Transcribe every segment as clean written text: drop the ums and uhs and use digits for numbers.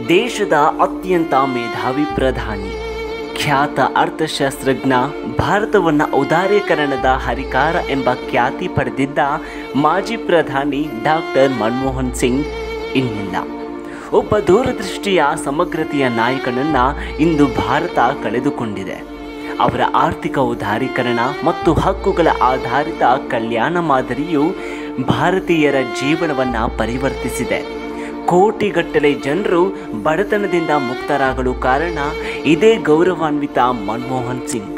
ದೇಶದ ಅತ್ಯಂತ ಮೇಧಾವಿ ಪ್ರಧಾನಿ, ಖ್ಯಾತ ಅರ್ಥಶಾಸ್ತ್ರಜ್ಞ, ಭಾರತವನ್ನು ಉದಾರೀಕರಣದ ಹರಿಕಾರ ಎಂಬ ಖ್ಯಾತಿ ಪಡೆದಿದ್ದ ಮಾಜಿ ಪ್ರಧಾನಿ ಡಾಕ್ಟರ್ ಮನಮೋಹನ್ ಸಿಂಗ್ ಇನ್ನಿಲ್ಲ. ಒಬ್ಬ ದೂರದೃಷ್ಟಿಯ ಸಮಗ್ರತೆಯ ನಾಯಕನನ್ನು ಇಂದು ಭಾರತ ಕಳೆದುಕೊಂಡಿದೆ. ಅವರ ಆರ್ಥಿಕ ಉದಾರೀಕರಣ ಮತ್ತು ಹಕ್ಕುಗಳ ಆಧಾರಿತ ಕಲ್ಯಾಣ ಮಾದರಿಯು ಭಾರತೀಯರ ಜೀವನವನ್ನು ಪರಿವರ್ತಿಸಿದೆ. ಕೋಟಿಗಟ್ಟಲೆ ಜನರು ಬಡತನದಿಂದ ಮುಕ್ತರಾಗಲು ಕಾರಣ ಇದೇ ಗೌರವಾನ್ವಿತ ಮನಮೋಹನ್ ಸಿಂಗ್.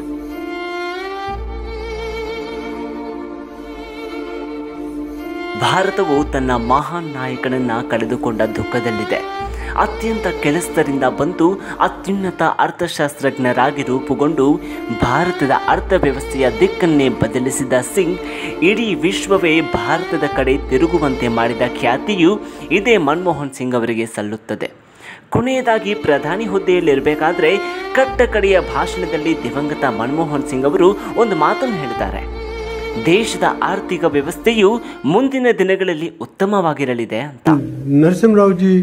ಭಾರತವು ತನ್ನ ಮಹಾನ್ ನಾಯಕನನ್ನು ಕಳೆದುಕೊಂಡ ದುಃಖದಲ್ಲಿದೆ. ಅತ್ಯಂತ ಕೆಲಸದಿಂದ ಬಂದು ಅತ್ಯುನ್ನತ ಅರ್ಥಶಾಸ್ತ್ರಜ್ಞರಾಗಿ ರೂಪುಗೊಂಡು ಭಾರತದ ಅರ್ಥವ್ಯವಸ್ಥೆಯ ದಿಕ್ಕನ್ನೇ ಬದಲಿಸಿದ ಸಿಂಗ್ ಇಡೀ ವಿಶ್ವವೇ ಭಾರತದ ಕಡೆ ತಿರುಗುವಂತೆ ಮಾಡಿದ ಖ್ಯಾತಿಯು ಇದೇ ಮನಮೋಹನ್ ಸಿಂಗ್ ಅವರಿಗೆ ಸಲ್ಲುತ್ತದೆ. ಕೊನೆಯದಾಗಿ ಪ್ರಧಾನಿ ಹುದ್ದೆಯಲ್ಲಿರಬೇಕಾದ್ರೆ ಕಟ್ಟಕಡೆಯ ಭಾಷಣದಲ್ಲಿ ದಿವಂಗತ ಮನಮೋಹನ್ ಸಿಂಗ್ ಅವರು ಒಂದು ಮಾತನ್ನು ಹೇಳಿದ್ದಾರೆ. ದೇಶದ ಆರ್ಥಿಕ ವ್ಯವಸ್ಥೆಯು ಮುಂದಿನ ದಿನಗಳಲ್ಲಿ ಉತ್ತಮವಾಗಿರಲಿದೆ ಅಂತ. ನರಸಿಂಹರಾವ್ಜಿ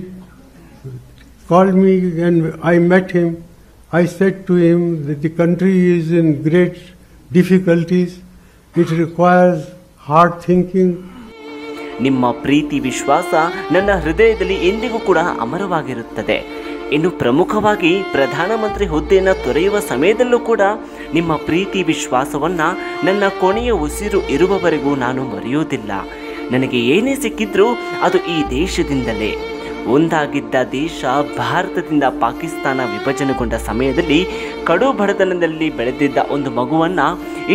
called me and I met him. I said to him that the country is in great difficulties. It requires hard thinking. ನಿಮ್ಮ ಪ್ರೀತಿ ವಿಶ್ವಾಸ ನನ್ನ ಹೃದಯದಲ್ಲಿ ಎಂದಿಗೂ ಕೂಡ ಅಮರವಾಗಿರುತ್ತದೆ. ಇನ್ನು ಪ್ರಮುಖವಾಗಿ ಪ್ರಧಾನಮಂತ್ರಿ ಹುದ್ದೆಯನ್ನು ತೊರೆಯುವ ಸಮಯದಲ್ಲೂ ಕೂಡ ನಿಮ್ಮ ಪ್ರೀತಿ ವಿಶ್ವಾಸವನ್ನು ನನ್ನ ಕೊನೆಯ ಉಸಿರು ಇರುವವರೆಗೂ ನಾನು ಮರೆಯುವುದಿಲ್ಲ. ನನಗೆ ಏನೇ ಸಿಕ್ಕಿದ್ರೂ ಅದು ಈ ದೇಶದಿಂದಲೇ. ಒಂದಾಗಿದ್ದ ದೇಶ ಭಾರತದಿಂದ ಪಾಕಿಸ್ತಾನ ವಿಭಜನೆಗೊಂಡ ಸಮಯದಲ್ಲಿ ಕಡು ಬಡತನದಲ್ಲಿ ಬೆಳೆದಿದ್ದ ಒಂದು ಮಗುವನ್ನು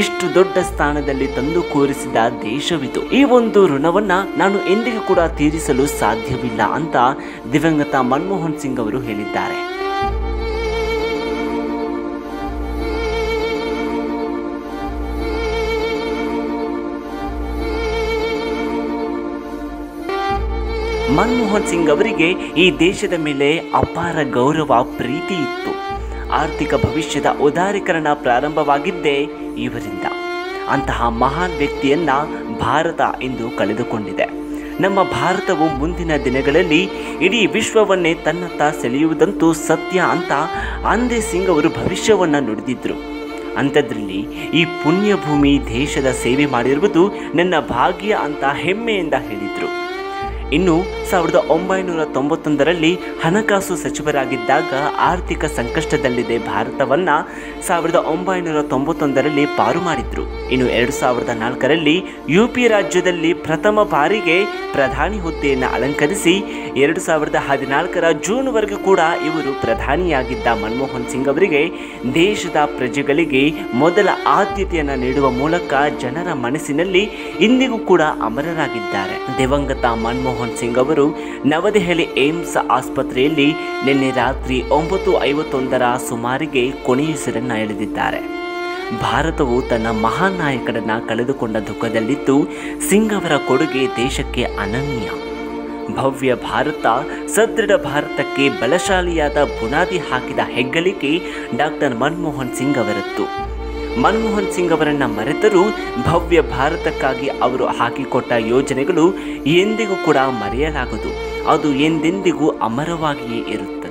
ಇಷ್ಟು ದೊಡ್ಡ ಸ್ಥಾನದಲ್ಲಿ ತಂದು ಕೂರಿಸಿದ ದೇಶವಿದು. ಈ ಒಂದು ಋಣವನ್ನು ನಾನು ಎಂದಿಗೂ ಕೂಡ ತೀರಿಸಲು ಸಾಧ್ಯವಿಲ್ಲ ಅಂತ ದಿವಂಗತ ಮನಮೋಹನ್ ಸಿಂಗ್ ಅವರು ಹೇಳಿದ್ದಾರೆ. ಮನಮೋಹನ್ ಸಿಂಗ್ ಅವರಿಗೆ ಈ ದೇಶದ ಮೇಲೆ ಅಪಾರ ಗೌರವ, ಪ್ರೀತಿ ಇತ್ತು. ಆರ್ಥಿಕ ಭವಿಷ್ಯದ ಉದಾರೀಕರಣ ಪ್ರಾರಂಭವಾಗಿದ್ದೇ ಇವರಿಂದ. ಅಂತಹ ಮಹಾನ್ ವ್ಯಕ್ತಿಯನ್ನ ಭಾರತ ಇಂದು ಕಳೆದುಕೊಂಡಿದೆ. ನಮ್ಮ ಭಾರತವು ಮುಂದಿನ ದಿನಗಳಲ್ಲಿ ಇಡೀ ವಿಶ್ವವನ್ನೇ ತನ್ನತ್ತ ಸೆಳೆಯುವುದಂತೂ ಸತ್ಯ ಅಂತ ಅಂದೇ ಸಿಂಗ್ ಅವರು ಭವಿಷ್ಯವನ್ನು ನುಡಿದಿದ್ರು. ಅಂಥದ್ರಲ್ಲಿ ಈ ಪುಣ್ಯಭೂಮಿ ದೇಶದ ಸೇವೆ ಮಾಡಿರುವುದು ನನ್ನ ಭಾಗ್ಯ ಅಂತ ಹೆಮ್ಮೆಯಿಂದ ಹೇಳಿದರು. ಇನ್ನು 1991ರಲ್ಲಿ ಹಣಕಾಸು ಸಚಿವರಾಗಿದ್ದಾಗ ಆರ್ಥಿಕ ಸಂಕಷ್ಟದಲ್ಲಿದೆ ಭಾರತವನ್ನು 1991ರಲ್ಲಿ ಪಾರು ಮಾಡಿದ್ರು. ಇನ್ನು 2004ರಲ್ಲಿ UP ರಾಜ್ಯದಲ್ಲಿ ಪ್ರಥಮ ಬಾರಿಗೆ ಪ್ರಧಾನಿ ಹುದ್ದೆಯನ್ನು ಅಲಂಕರಿಸಿ 2014ರ ಜೂನ್ವರೆಗೂ ಕೂಡ ಇವರು ಪ್ರಧಾನಿಯಾಗಿದ್ದ ಮನಮೋಹನ್ ಸಿಂಗ್ ಅವರಿಗೆ ದೇಶದ ಪ್ರಜೆಗಳಿಗೆ ಮೊದಲ ಆದ್ಯತೆಯನ್ನು ನೀಡುವ ಮೂಲಕ ಜನರ ಮನಸ್ಸಿನಲ್ಲಿ ಇಂದಿಗೂ ಕೂಡ ಅಮರರಾಗಿದ್ದಾರೆ. ದಿವಂಗತ ಮನಮೋಹನ್ ಸಿಂಗ್ ಅವರು ನವದೆಹಲಿ ಏಮ್ಸ್ ಆಸ್ಪತ್ರೆಯಲ್ಲಿ ನಿನ್ನೆ ರಾತ್ರಿ 9:51ರ ಸುಮಾರಿಗೆ ಕೊನೆಯುಸಿರನ್ನು ಎಳೆದಿದ್ದಾರೆ. ಭಾರತವು ತನ್ನ ಮಹಾನ್ ನಾಯಕರನ್ನು ಕಳೆದುಕೊಂಡ ದುಃಖದಲ್ಲಿದ್ದು ಸಿಂಗ್ ಅವರ ಕೊಡುಗೆ ದೇಶಕ್ಕೆ ಅನನ್ಯ. ಭವ್ಯ ಭಾರತ, ಸದೃಢ ಭಾರತಕ್ಕೆ ಬಲಶಾಲಿಯಾದ ಬುನಾದಿ ಹಾಕಿದ ಹೆಗ್ಗಳಿಕೆ ಡಾಕ್ಟರ್ ಮನಮೋಹನ್ ಸಿಂಗ್ ಅವರದ್ದು. ಮನಮೋಹನ್ ಸಿಂಗ್ ಅವರನ್ನು ಮರೆತರೂ ಭವ್ಯ ಭಾರತಕ್ಕಾಗಿ ಅವರು ಹಾಕಿಕೊಟ್ಟ ಯೋಜನೆಗಳು ಎಂದಿಗೂ ಕೂಡ ಮರೆಯಲಾಗದು. ಅದು ಎಂದೆಂದಿಗೂ ಅಮರವಾಗಿಯೇ ಇರುತ್ತದೆ.